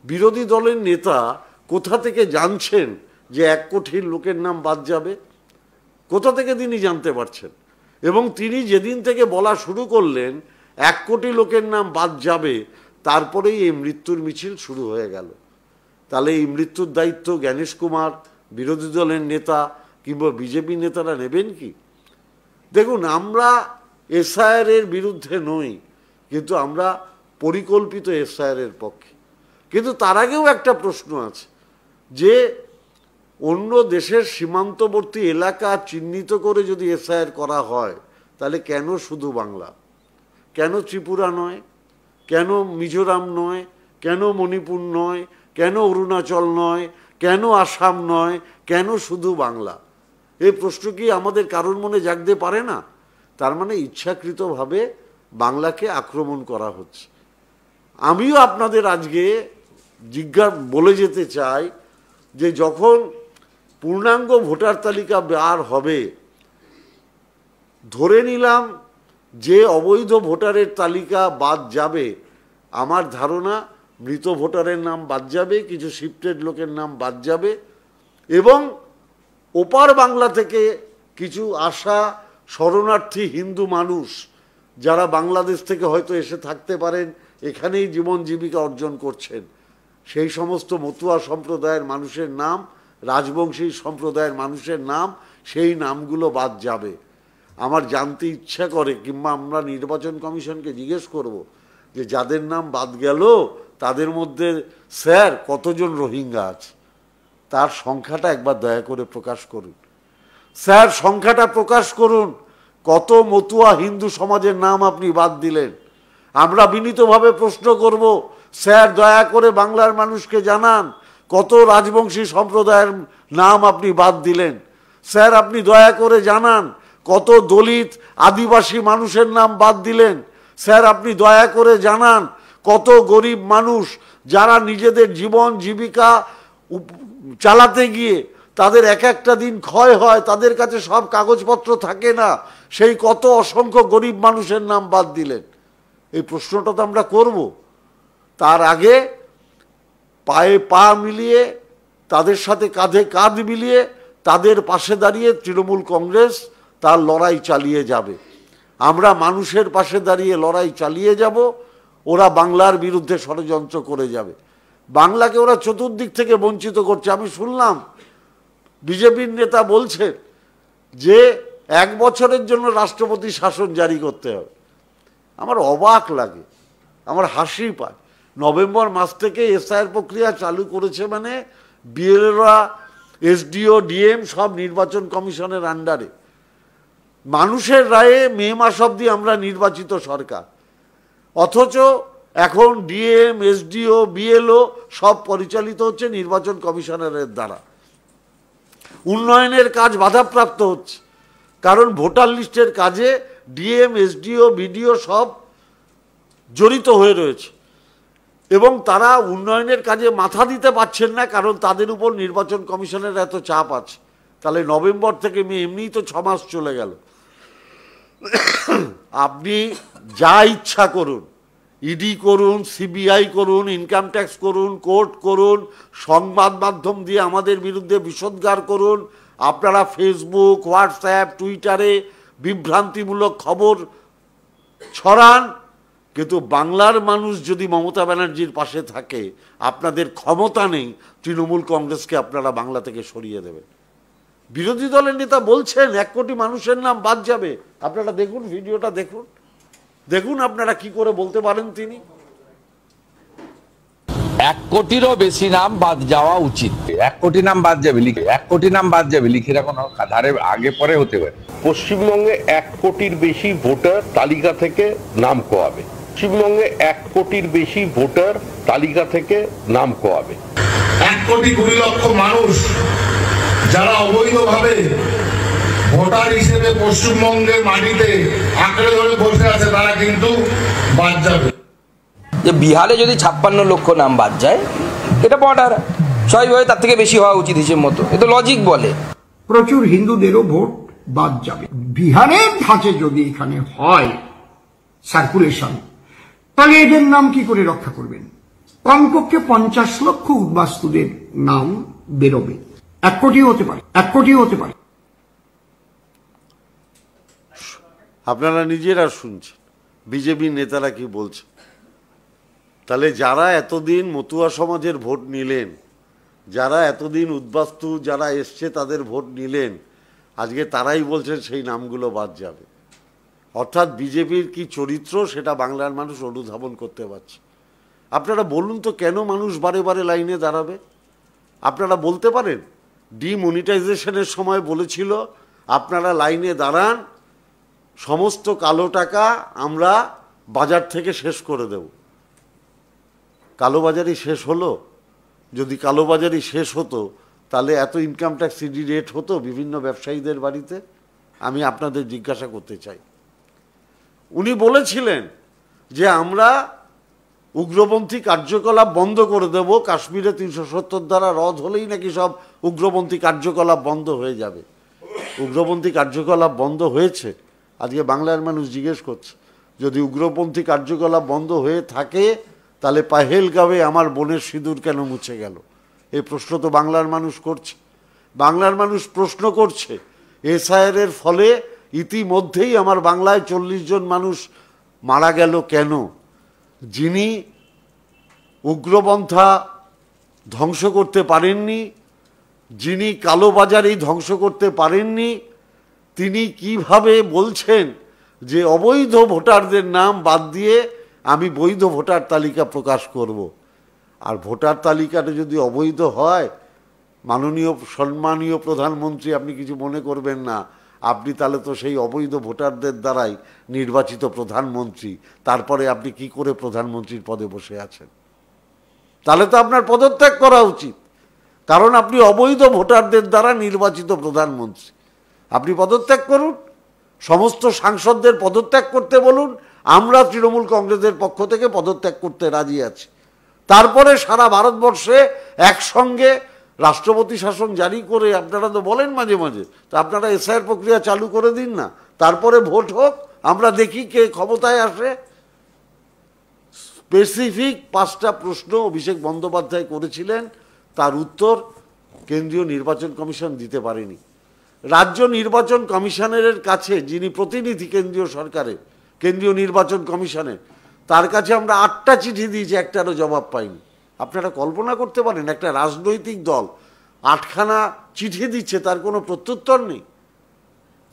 বিরোধী দলের নেতা কোথা থেকে জানছেন যে 1 কোটির লোকের নাম বাদ যাবে? কোথা থেকে তিনি জানতে পারছেন? এবং তিনি যেদিন থেকে বলা শুরু করলেন 1 কোটি লোকের নাম বাদ যাবে, তারপরেই এই মৃত্যুর মিছিল শুরু হয়ে গেল। তাহলে এই মৃত্যুর দায়িত্ব জ্ঞানেশ কুমার, বিরোধী দলের নেতা কিংবা বিজেপি নেতারা নেবেন কি? দেখুন, আমরা এসআইআর এর বিরুদ্ধে নই, কিন্তু আমরা পরিকল্পিত এসআইআর এর পক্ষে। কিন্তু তার আগেও একটা প্রশ্ন আছে যে অন্য দেশের সীমান্তবর্তী এলাকা চিহ্নিত করে যদি এসআইআর করা হয়, তাহলে কেন শুধু বাংলা? কেন ত্রিপুরা নয়? কেন মিজোরাম নয়? কেন মণিপুর নয়? কেন অরুণাচল নয়? কেন আসাম নয়? কেন শুধু বাংলা? এই প্রশ্ন কি আমাদের কারোর মনে জাগতে পারে না? তার মানে ইচ্ছাকৃতভাবে বাংলাকে আক্রমণ করা হচ্ছে। আমিও আপনাদের আজকে বলে যেতে চাই যে যখন পূর্ণাঙ্গ ভোটার তালিকা বার হবে, ধরে নিলাম যে অবৈধ ভোটারের তালিকা বাদ যাবে, আমার ধারণা মৃত ভোটারের নাম বাদ যাবে, কিছু শিফটেড লোকের নাম বাদ যাবে, এবং ওপার বাংলা থেকে কিছু আসা শরণার্থী হিন্দু মানুষ যারা বাংলাদেশ থেকে হয়তো এসে থাকতে পারেন, এখানেই জীবন জীবিকা অর্জন করছেন, সেই সমস্ত মতুয়া সম্প্রদায়ের মানুষের নাম, রাজবংশী সম্প্রদায়ের মানুষের নাম, সেই নামগুলো বাদ যাবে। আমার জানতে ইচ্ছা করে, কিংবা আমরা নির্বাচন কমিশনকে জিজ্ঞেস করব যে যাদের নাম বাদ গেল তাদের মধ্যে স্যার কতজন রোহিঙ্গা আছে, তার সংখ্যাটা একবার দয়া করে প্রকাশ করুন। স্যার সংখ্যাটা প্রকাশ করুন, কত মতুয়া হিন্দু সমাজের নাম আপনি বাদ দিলেন। আমরা বিনীতভাবে প্রশ্ন করব, স্যার দয়া করে বাংলার মানুষকে জানান কত রাজবংশী সম্প্রদায়ের নাম আপনি বাদ দিলেন। স্যার আপনি দয়া করে জানান কত দলিত আদিবাসী মানুষের নাম বাদ দিলেন। স্যার আপনি দয়া করে জানান কত গরিব মানুষ যারা নিজেদের জীবন জীবিকা চালাতে গিয়ে তাদের এক একটা দিন ক্ষয় হয়, তাদের কাছে সব কাগজপত্র থাকে না, সেই কত অসংখ্য গরিব মানুষের নাম বাদ দিলেন। এই প্রশ্নটা তো আমরা করব। তার আগে পায়ে পা মিলিয়ে, তাদের সাথে কাঁধে কাঁধ মিলিয়ে, তাদের পাশে দাঁড়িয়ে তৃণমূল কংগ্রেস তার লড়াই চালিয়ে যাবে। আমরা মানুষের পাশে দাঁড়িয়ে লড়াই চালিয়ে যাব, ওরা বাংলার বিরুদ্ধে ষড়যন্ত্র করে যাবে। বাংলাকে ওরা চতুর্দিক থেকে বঞ্চিত করছে। আমি শুনলাম বিজেপির নেতা বলছে যে 1 বছরের জন্য রাষ্ট্রপতি শাসন জারি করতে হবে। আমার অবাক লাগে, আমার হাসি পায়। নভেম্বর মাস থেকে এসআইআর প্রক্রিয়া চালু করেছে, মানে বিএলওরা, এসডিও, ডিএম সব নির্বাচন কমিশনের আন্ডারে। মানুষের রায়ে মে মাস অবধি আমরা নির্বাচিত সরকার, অথচ এখন ডিএম, এসডিও, বিএলও সব পরিচালিত হচ্ছে নির্বাচন কমিশনারের দ্বারা। উন্নয়নের কাজ বাধাপ্রাপ্ত হচ্ছে, কারণ ভোটার লিস্টের কাজে ডিএম, এসডিও, বিডিও সব জড়িত হয়ে রয়েছে, এবং তারা উন্নয়নের কাজে মাথা দিতে পারছেন না, কারণ তাদের উপর নির্বাচন কমিশনের এত চাপ আছে। তাহলে নভেম্বর থেকে মে, এমনিই তো 6 মাস চলে গেল। আপনি যা ইচ্ছা করুন, ইডি করুন, সিবিআই করুন, ইনকাম ট্যাক্স করুন, কোর্ট করুন, সংবাদ মাধ্যম দিয়ে আমাদের বিরুদ্ধে বিষোদ্গার করুন, আপনারা ফেসবুক, হোয়াটসঅ্যাপ, টুইটারে বিভ্রান্তিমূলক খবর ছড়ান, কিন্তু বাংলার মানুষ যদি মমতা ব্যানার্জির পাশে থাকে, আপনাদের ক্ষমতা নেই তৃণমূল কংগ্রেসকে আপনারা বাংলা থেকে সরিয়ে দেবেন। বিরোধী দলের নেতা বলছেন 1 কোটি মানুষের নাম বাদ যাবে। আপনারা দেখুন, ভিডিওটা দেখুন, দেখুন আপনারা কি করে বলতে পারেন তিনি। 1 কোটিরও বেশি নাম বাদ যাওয়া উচিত। 1 কোটি নাম বাদ যাবে, 1 কোটি নাম বাদ যাবে, লিখে রাখুন, ধারে আগে পরে হতে পারে। পশ্চিমবঙ্গে 1 কোটির বেশি ভোটার তালিকা থেকে নাম কোয়াবে। পশ্চিমবঙ্গে 1 কোটির বেশি ভোটার তালিকা থেকে নাম কোয়াবে। 1 কোটি 20 লক্ষ মানুষ যারা অবৈধভাবে ভোটার হিসেবে পশ্চিমবঙ্গের মাটিতে আঁকড়ে ধরে বসে আছে, তারা কিন্তু বাদ যাবে। যে বিহারে যদি 56 লক্ষ নাম বাদ যায়, এটা বর্ডার স্বাভাবিকভাবে তার থেকে বেশি হওয়া উচিত হিসেবে মতো, এ তো লজিক বলে। প্রচুর হিন্দুদেরও ভোট বাদ যাবে। বিহারের ধাঁচে যদি এখানে হয় সার্কুলেশন, তাহলে এদের নাম কি করে রক্ষা করবেন? কমপক্ষে 50 লক্ষ উদ্বাস্তুদের নাম বেরোবে। 1 কোটিও হতে পারে, 1 কোটিও হতে পারে। আপনারা নিজেরা শুনছেন বিজেপি নেতারা কি বলছে। তাহলে যারা এতদিন মতুয়া সমাজের ভোট নিলেন, যারা এতদিন উদ্বাস্তু যারা এসছে তাদের ভোট নিলেন, আজকে তারাই বলছেন সেই নামগুলো বাদ যাবে। অর্থাৎ বিজেপির কি চরিত্র সেটা বাংলার মানুষ অনুধাবন করতে পারছে। আপনারা বলুন তো কেন মানুষ বারে বারে লাইনে দাঁড়াবে? আপনারা বলতে পারেন ডিমনিটাইজেশনের সময় বলেছিল আপনারা লাইনে দাঁড়ান, সমস্ত কালো টাকা আমরা বাজার থেকে শেষ করে দেব। কালোবাজারি শেষ হলো? যদি কালোবাজারি শেষ হতো তাহলে এত ইনকাম ট্যাক্স সিডি রেট হতো বিভিন্ন ব্যবসায়ীদের বাড়িতে? আমি আপনাদের জিজ্ঞাসা করতে চাই। উনি বলেছিলেন যে আমরা উগ্রপন্থী কার্যকলাপ বন্ধ করে দেব, কাশ্মীরে 370 ধারা রদ হলেই নাকি সব উগ্রপন্থী কার্যকলাপ বন্ধ হয়ে যাবে। উগ্রপন্থী কার্যকলাপ বন্ধ হয়েছে? আজকে বাংলার মানুষ জিজ্ঞেস করছে। যদি উগ্রপন্থী কার্যকলাপ বন্ধ হয়ে থাকে তাহলে পাহেলগাঁওয়ে আমার বোনের সিঁদুর কেন মুছে গেল? এই প্রশ্ন তো বাংলার মানুষ করছে। বাংলার মানুষ প্রশ্ন করছে এসআইআর এর ফলে ইতিমধ্যেই আমার বাংলায় 40 জন মানুষ মারা গেল কেন? যিনি উগ্রপন্থা ধ্বংস করতে পারেননি, যিনি কালোবাজারেই ধ্বংস করতে পারেননি, তিনি কিভাবে বলছেন যে অবৈধ ভোটারদের নাম বাদ দিয়ে আমি বৈধ ভোটার তালিকা প্রকাশ করব? আর ভোটার তালিকাটা যদি অবৈধ হয়, মাননীয় সম্মানীয় প্রধানমন্ত্রী, আপনি কিছু মনে করবেন না, আপনি তাহলে তো সেই অবৈধ ভোটারদের দ্বারাই নির্বাচিত প্রধানমন্ত্রী। তারপরে আপনি কি করে প্রধানমন্ত্রীর পদে বসে আছেন? তাহলে তো আপনার পদত্যাগ করা উচিত, কারণ আপনি অবৈধ ভোটারদের দ্বারা নির্বাচিত প্রধানমন্ত্রী। আপনি পদত্যাগ করুন, সমস্ত সাংসদদের পদত্যাগ করতে বলুন। আমরা তৃণমূল কংগ্রেসের পক্ষ থেকে পদত্যাগ করতে রাজি আছি। তারপরে সারা ভারতবর্ষে একসঙ্গে রাষ্ট্রপতি শাসন জারি করে, আপনারা তো বলেন মাঝে মাঝে, তো আপনারা এসআইআর প্রক্রিয়া চালু করে দিন না, তারপরে ভোট হোক, আমরা দেখি কে ক্ষমতায় আসে। স্পেসিফিক 5টা প্রশ্ন অভিষেক বন্দ্যোপাধ্যায় করেছিলেন, তার উত্তর কেন্দ্রীয় নির্বাচন কমিশন দিতে পারেনি। রাজ্য নির্বাচন কমিশনারের কাছে, যিনি প্রতিনিধি কেন্দ্রীয় সরকারের কেন্দ্রীয় নির্বাচন কমিশনের, তার কাছে আমরা 8টা চিঠি দিয়েছি, একটারও জবাব পাইনি। আপনারা কল্পনা করতে পারেন একটা রাজনৈতিক দল 8খানা চিঠি দিচ্ছে, তার কোনো প্রত্যুত্তর নেই?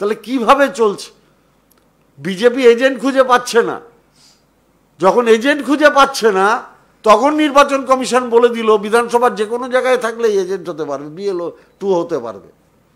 তাহলে কিভাবে চলছে? বিজেপি এজেন্ট খুঁজে পাচ্ছে না। যখন এজেন্ট খুঁজে পাচ্ছে না, তখন নির্বাচন কমিশন বলে দিল বিধানসভার যে কোনো জায়গায় থাকলে এজেন্ট হতে পারবে, বিএলও 2 হতে পারবে।